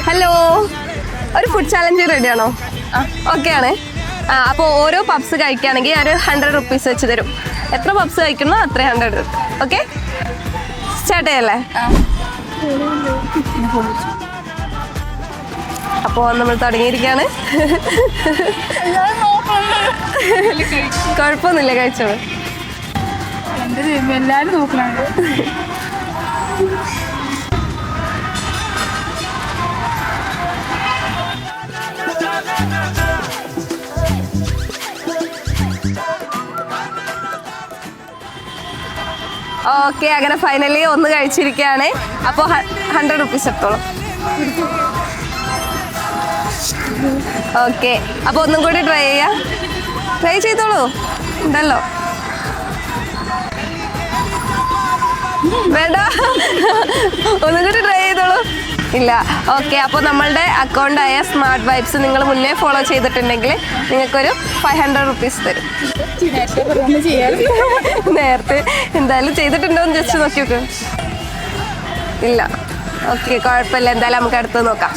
Hello, ഒരു food challenge റെഡിയാണോ? Okay ആണ്. അപ്പോൾ ഓരോ പബ്സ് കഴിക്കുകയാണെങ്കിൽ ഒരു 100 റുപ്പീസ് വെച്ച് തരും. എത്ര പബ്സ് കഴിക്കുന്നോ അത്ര 100 കിട്ടും. ഓക്കെ, സ്റ്റാർട്ട് ചെയ്യല്ലേ? അപ്പോൾ നമ്മൾ തുടങ്ങിയിരിക്കുകയാണ്. കുഴപ്പമൊന്നുമില്ല, കഴിച്ചോളൂ. എല്ലാരും നോക്കണുണ്ട്. ഓക്കെ, അങ്ങനെ ഫൈനലി ഒന്ന് കഴിച്ചിരിക്കുകയാണ്. അപ്പോൾ 100 റുപ്പീസ് എടുത്തോളൂ. ഓക്കെ, അപ്പോൾ ഒന്നും കൂടി ട്രൈ ചെയ്തോളൂ. ഉണ്ടല്ലോ, വേണ്ട, ഒന്നും കൂടി ട്രൈ ചെയ്തോളൂ. ഇല്ല, ഓക്കെ. അപ്പോൾ നമ്മളുടെ അക്കൗണ്ടായ സ്മാർട്ട് വൈബ്സ് നിങ്ങൾ മുന്നേ ഫോളോ ചെയ്തിട്ടുണ്ടെങ്കിൽ നിങ്ങൾക്കൊരു 500 റുപ്പീസ് തരും. നേരത്തെ എന്തായാലും ചെയ്തിട്ടുണ്ടോ എന്ന് ജസ്റ്റ് നോക്കി നോക്കും. ഇല്ല, ഓക്കെ, കുഴപ്പമില്ല. എന്തായാലും നമുക്ക് അടുത്ത് നോക്കാം.